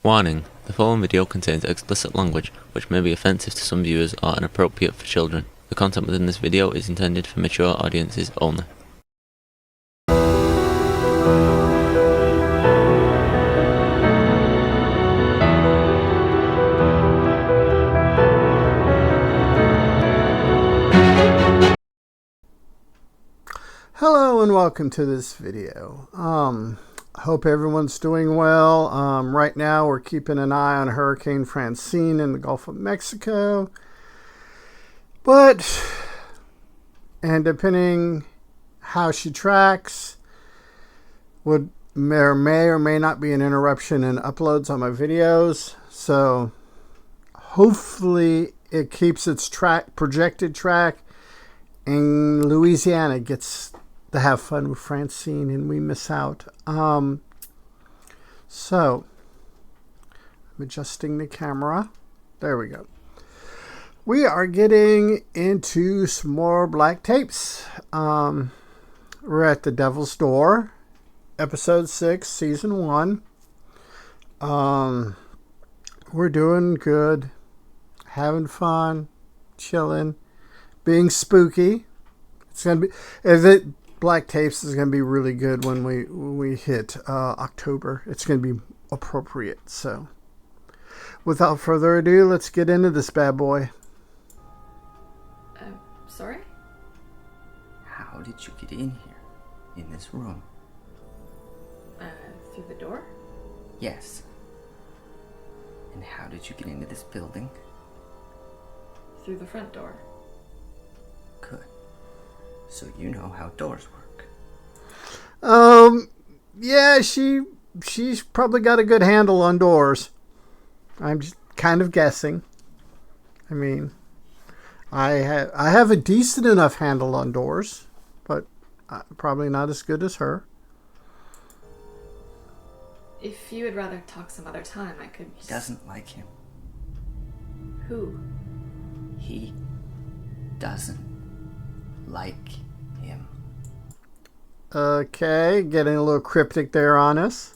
Warning: the following video contains explicit language which may be offensive to some viewers or inappropriate for children. The content within this video is intended for mature audiences only. Hello and welcome to this video. Hope everyone's doing well. Right now we're keeping an eye on Hurricane Francine in the Gulf of Mexico. And depending how she tracks, there may or may not be an interruption in uploads on my videos. So hopefully it keeps its projected track, and Louisiana gets to have fun with Francine and we miss out. So I'm adjusting the camera. There we go. We are getting into some more black tapes. We're at The Devil's Door, episode 6, season 1. We're doing good, having fun, chilling, being spooky. It's gonna be Black Tapes is going to be really good when we hit October. It's going to be appropriate. So, without further ado, let's get into this bad boy. Sorry? How did you get in here, in this room? Through the door? Yes. And how did you get into this building? Through the front door. Good. So you know how doors work. Yeah, she's probably got a good handle on doors. I'm just kind of guessing. I mean, I have a decent enough handle on doors, but probably not as good as her. If you would rather talk some other time, I could... He doesn't like him. Who? He doesn't like him. Okay, getting a little cryptic there on us.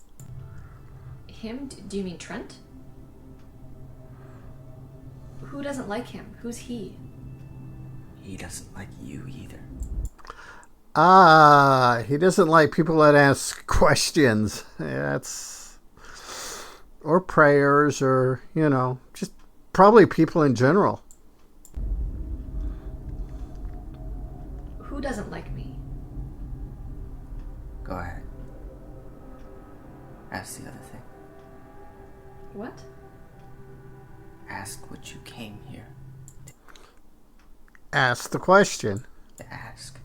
Him? Do you mean Trent? Who doesn't like him? Who's he? He doesn't like you either. He doesn't like people that ask questions. Or prayers, or, just probably people in general. Who doesn't like me? Go ahead. Ask the other thing. What? Ask what you came here Ask the question. to ask.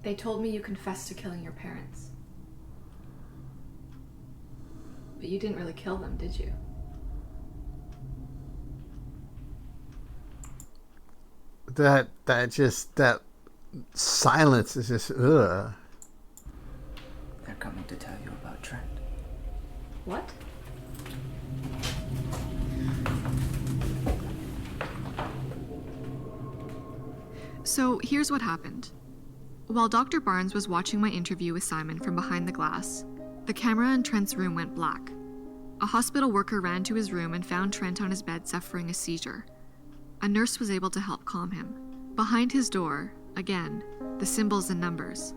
They told me you confessed to killing your parents. But you didn't really kill them, did you? That silence is just, ugh. They're coming to tell you about Trent. What? So here's what happened. While Dr. Barnes was watching my interview with Simon from behind the glass, the camera in Trent's room went black. A hospital worker ran to his room and found Trent on his bed suffering a seizure. A nurse was able to help calm him. Behind his door, again, the symbols and numbers.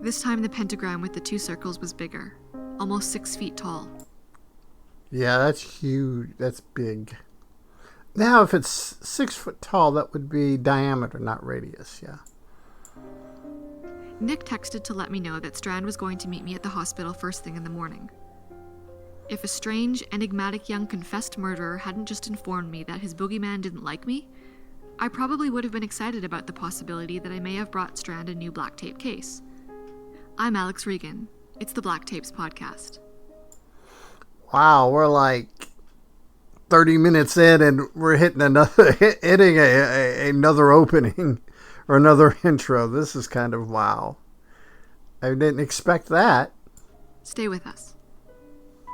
This time the pentagram with the 2 circles was bigger, almost 6 feet tall. Yeah, that's huge. That's big. Now, if it's 6 foot tall, that would be diameter, not radius, yeah. Nick texted to let me know that Strand was going to meet me at the hospital first thing in the morning. If a strange, enigmatic young confessed murderer hadn't just informed me that his boogeyman didn't like me, I probably would have been excited about the possibility that I may have brought Strand a new black tape case. I'm Alex Regan. It's the Black Tapes podcast. Wow, we're like 30 minutes in and we're hitting another opening or another intro. This is kind of wow. I didn't expect that. Stay with us.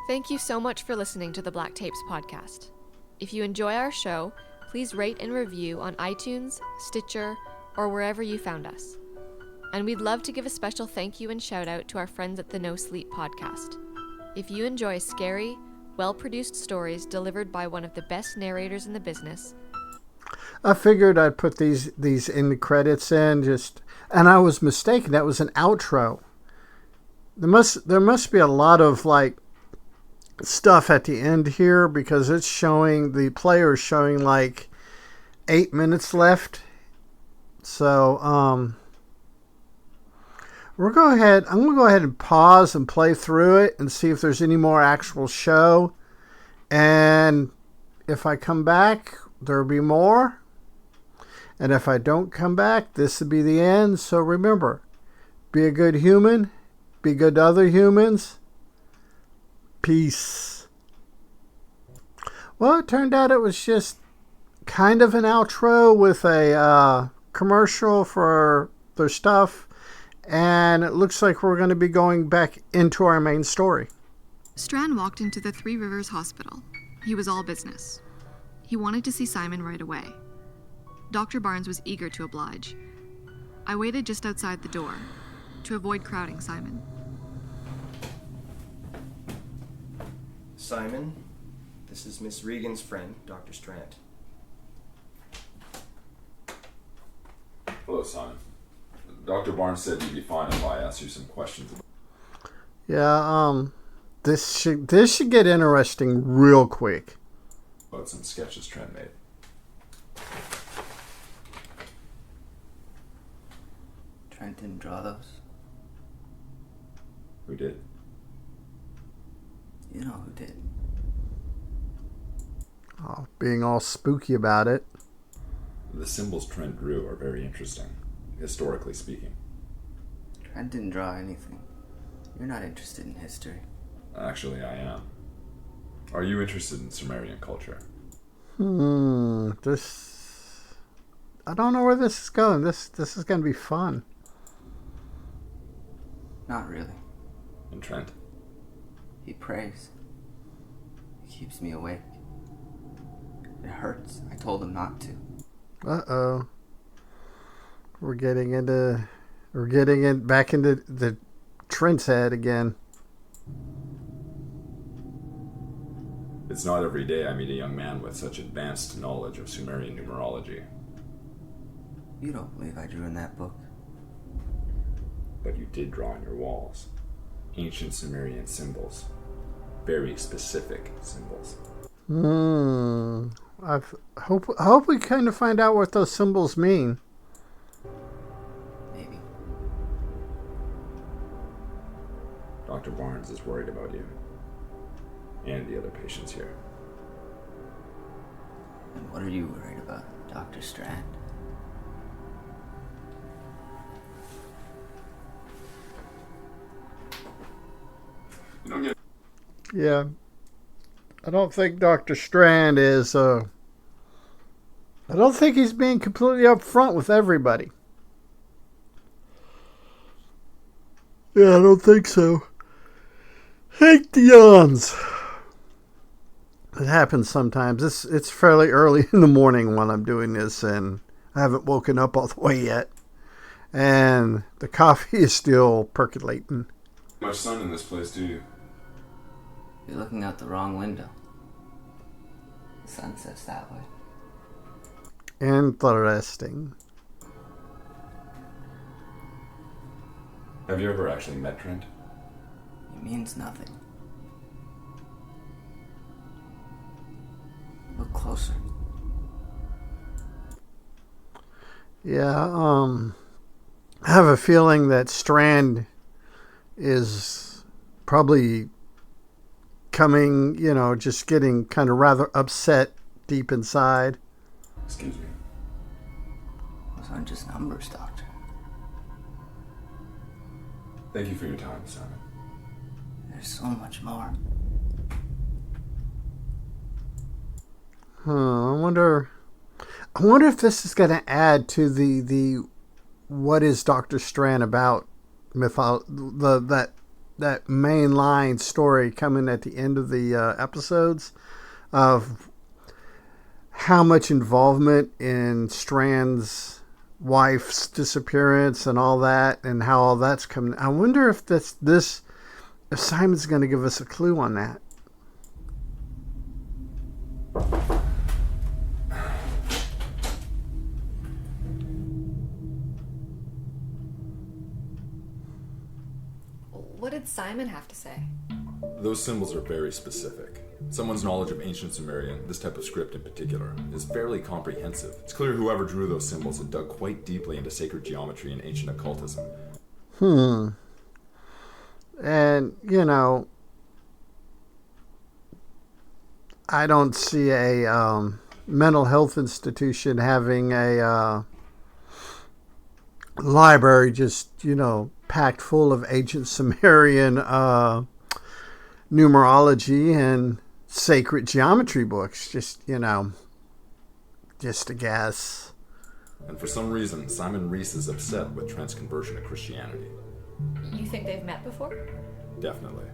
Thank you so much for listening to the Black Tapes podcast. If you enjoy our show, please rate and review on iTunes, Stitcher, or wherever you found us. And we'd love to give a special thank you and shout out to our friends at the No Sleep podcast. If you enjoy scary, well-produced stories delivered by one of the best narrators in the business, I figured I'd put these in the credits and I was mistaken. That was an outro. There must be a lot of like stuff at the end here because it's showing the player is showing like 8 minutes left. So I'm gonna go ahead and pause and play through it and see if there's any more actual show. And if I come back, there'll be more. And if I don't come back, this will be the end. So remember, be a good human, be good to other humans. Peace. Well, it turned out it was just kind of an outro with a commercial for their stuff. And it looks like we're going to be going back into our main story. Strand walked into the Three Rivers Hospital. He was all business. He wanted to see Simon right away. Dr. Barnes was eager to oblige. I waited just outside the door to avoid crowding Simon. Simon, this is Miss Regan's friend, Dr. Strand. Hello, Simon. Dr. Barnes said you'd be fine if I asked you some questions. Yeah, this should get interesting real quick. About some sketches Trent made. Trent didn't draw those. Who did? You know who did. Oh, being all spooky about it. The symbols Trent drew are very interesting, historically speaking. Trent didn't draw anything. You're not interested in history. Actually, I am. Are you interested in Sumerian culture? I don't know where this is going. This is going to be fun. Not really. And Trent? He prays. He keeps me awake. It hurts. I told him not to. Uh-oh. We're getting back into the Trent's head again. It's not every day I meet a young man with such advanced knowledge of Sumerian numerology. You don't believe I drew in that book? But you did draw on your walls. Ancient Sumerian symbols. Very specific symbols. I hope we kind of find out what those symbols mean. Maybe. Dr. Barnes is worried about you. And the other patients here. And what are you worried about, Dr. Strand? You don't get... Yeah. I don't think Dr. Strand is, I don't think he's being completely upfront with everybody. Yeah, I don't think so. Hate the yawns. It happens sometimes. It's fairly early in the morning when I'm doing this, and I haven't woken up all the way yet. And the coffee is still percolating. Much sun in this place, do you? You're looking out the wrong window. The sun sets that way. Interesting. Have you ever actually met Trent? It means nothing. Look closer. Yeah, I have a feeling that Strand is probably coming, just getting kind of rather upset deep inside. Excuse me. Those aren't just numbers, Doctor. Thank you for your time, Simon. There's so much more. I wonder if this is going to add to the what is Dr. Strand about that main line story coming at the end of the episodes of how much involvement in Strand's wife's disappearance and all that, and how all that's coming. I wonder if if Simon's going to give us a clue on that. What did Simon have to say? Those symbols are very specific. Someone's knowledge of ancient Sumerian, this type of script in particular, is fairly comprehensive. It's clear whoever drew those symbols had dug quite deeply into sacred geometry and ancient occultism. And, I don't see a mental health institution having a library just, packed full of ancient Sumerian numerology and sacred geometry books. Just a guess. And for some reason, Simon Reese is upset with Trent's conversion to Christianity. You think they've met before? Definitely.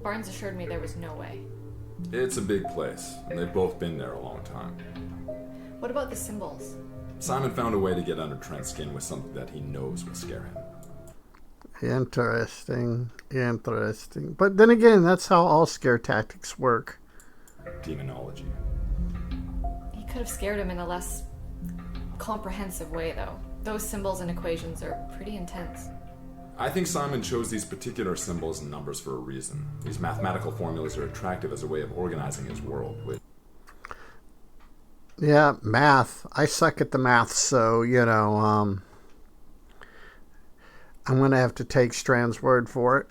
Barnes assured me there was no way. It's a big place, and they've both been there a long time. What about the symbols? Simon found a way to get under Trent's skin with something that he knows will scare him. Interesting. But then again, that's how all scare tactics work. Demonology. He could have scared him in a less comprehensive way, though. Those symbols and equations are pretty intense. I think Simon chose these particular symbols and numbers for a reason. These mathematical formulas are attractive as a way of organizing his world. Yeah, math. I suck at the math, so, I'm going to have to take Strand's word for it.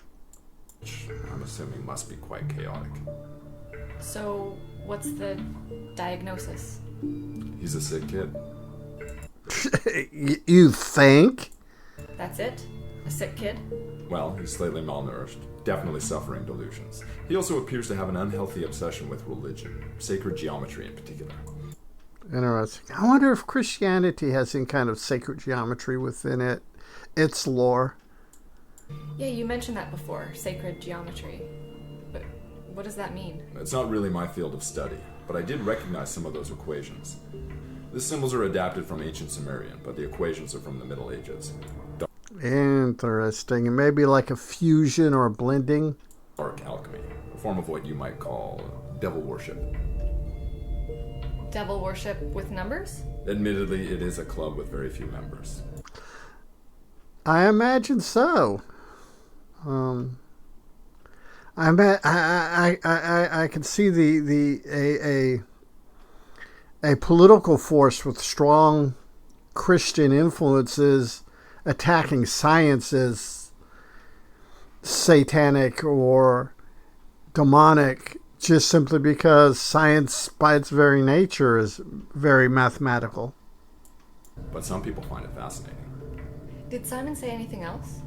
Which I'm assuming must be quite chaotic. So, what's the diagnosis? He's a sick kid. You think? That's it? A sick kid? Well, he's slightly malnourished, definitely suffering delusions. He also appears to have an unhealthy obsession with religion, sacred geometry in particular. Interesting. I wonder if Christianity has any kind of sacred geometry within its lore. Yeah, you mentioned that before, sacred geometry. But what does that mean? It's not really my field of study, but I did recognize some of those equations. The symbols are adapted from ancient Sumerian, but the equations are from the Middle Ages. Interesting. And maybe like a fusion or a blending? Dark alchemy, a form of what you might call devil worship. Devil worship with numbers? Admittedly, it is a club with very few members. I imagine so. I can see a political force with strong Christian influences attacking science as satanic or demonic, just simply because science by its very nature is very mathematical. But some people find it fascinating. Did Simon say anything else?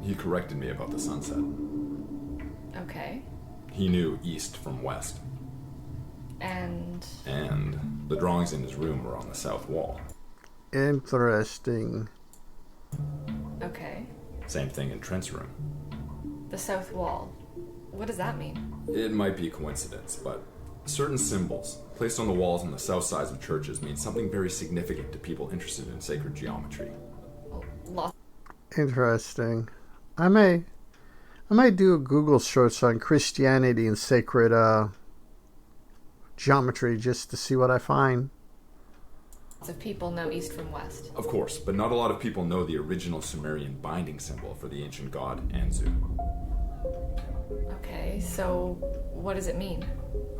He corrected me about the sunset. Okay. He knew east from west. And the drawings in his room were on the south wall. Interesting. Okay. Same thing in Trent's room. The south wall. What does that mean? It might be a coincidence, but certain symbols placed on the walls on the south sides of churches mean something very significant to people interested in sacred geometry. Interesting. I may do a Google search on Christianity and sacred geometry just to see what I find. Lots of people know east from west. Of course, but not a lot of people know the original Sumerian binding symbol for the ancient god Anzu. Okay, so what does it mean?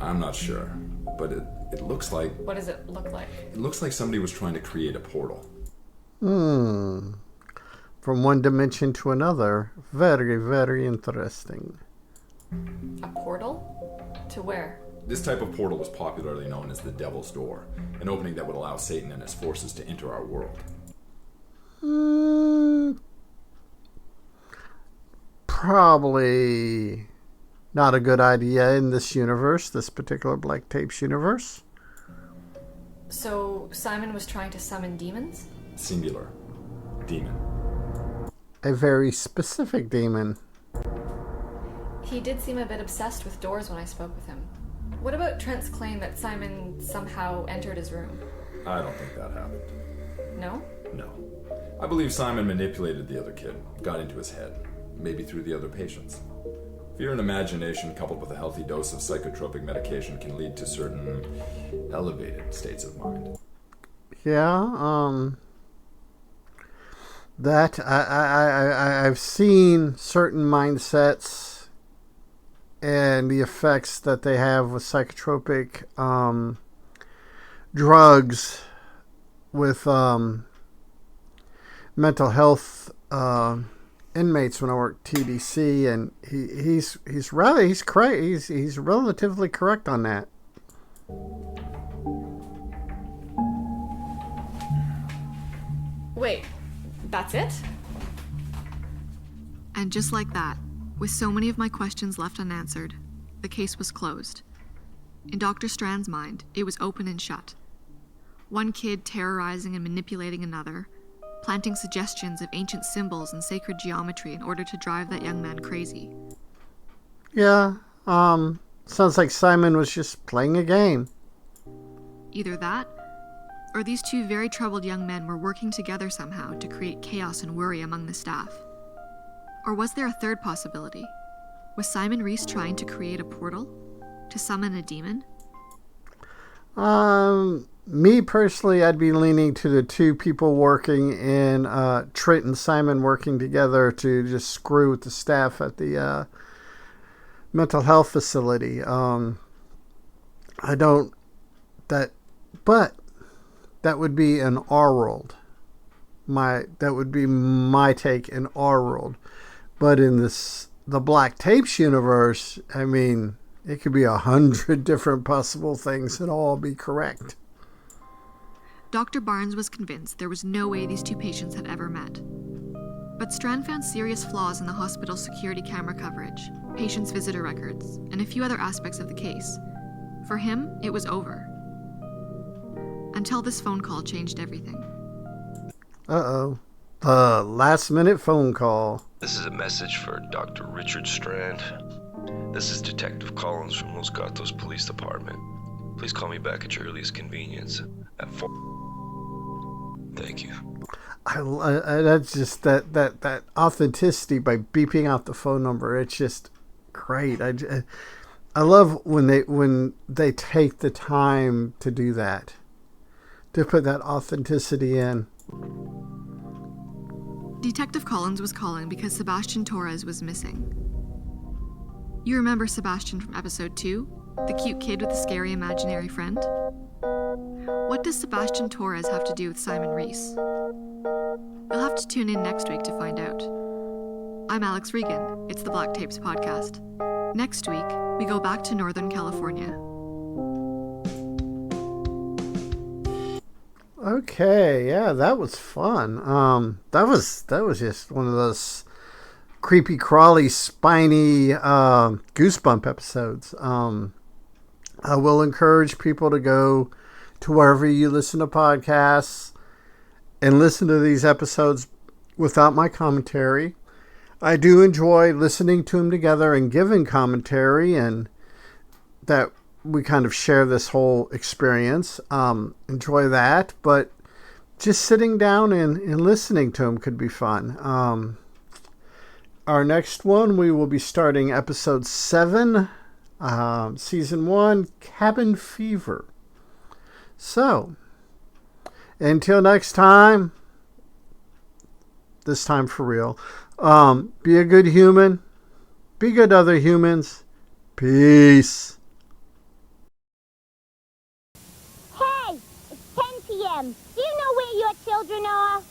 I'm not sure, but it looks like... What does it look like? It looks like somebody was trying to create a portal. From one dimension to another. Very, very interesting. A portal? To where? This type of portal was popularly known as the Devil's Door, an opening that would allow Satan and his forces to enter our world. Probably not a good idea in this universe, this particular Black Tapes universe. So Simon was trying to summon demons? Singular. Demon. A very specific demon. He did seem a bit obsessed with doors when I spoke with him. What about Trent's claim that Simon somehow entered his room? I don't think that happened. No? No. I believe Simon manipulated the other kid, got into his head, maybe through the other patients. Fear and imagination coupled with a healthy dose of psychotropic medication can lead to certain elevated states of mind. Yeah, that I've seen certain mindsets and the effects that they have with psychotropic drugs with mental health inmates when I worked TDC, and he's relatively correct on that. Wait, that's it? And just like that, with so many of my questions left unanswered, the case was closed. In Dr. Strand's mind, it was open and shut. One kid terrorizing and manipulating another, planting suggestions of ancient symbols and sacred geometry in order to drive that young man crazy. Yeah, sounds like Simon was just playing a game. Either that, or these two very troubled young men were working together somehow to create chaos and worry among the staff. Or was there a third possibility? Was Simon Reese trying to create a portal? To summon a demon? Me personally, I'd be leaning to the two people working in Trent and Simon working together to just screw with the staff at the mental health facility. But that would be an R world. That would be my take in our world. But in the Black Tapes universe, I mean, it could be 100 different possible things and all be correct. Dr. Barnes was convinced there was no way these two patients had ever met. But Strand found serious flaws in the hospital's security camera coverage, patients' visitor records, and a few other aspects of the case. For him, it was over. Until this phone call changed everything. Uh-oh. The last-minute phone call. This is a message for Dr. Richard Strand. This is Detective Collins from Los Gatos Police Department. Please call me back at your earliest convenience at 4. Thank you. That's just that authenticity by beeping out the phone number. It's just great. I love when they take the time to do that, to put that authenticity in. Detective Collins was calling because Sebastian Torres was missing. You remember Sebastian from episode 2? The cute kid with the scary imaginary friend? What does Sebastian Torres have to do with Simon Reese? You'll have to tune in next week to find out. I'm Alex Regan. It's the Black Tapes podcast. Next week, we go back to Northern California. Okay, yeah, that was fun. That was just one of those creepy, crawly, spiny goosebump episodes. I will encourage people to go to wherever you listen to podcasts and listen to these episodes without my commentary. I do enjoy listening to them together and giving commentary, and that we kind of share this whole experience. Enjoy that, but just sitting down and listening to them could be fun. Our next one, we will be starting episode 7, season 1, Cabin Fever. So, until next time, this time for real, be a good human, be good to other humans. Peace. Hey, it's 10 p.m. Do you know where your children are?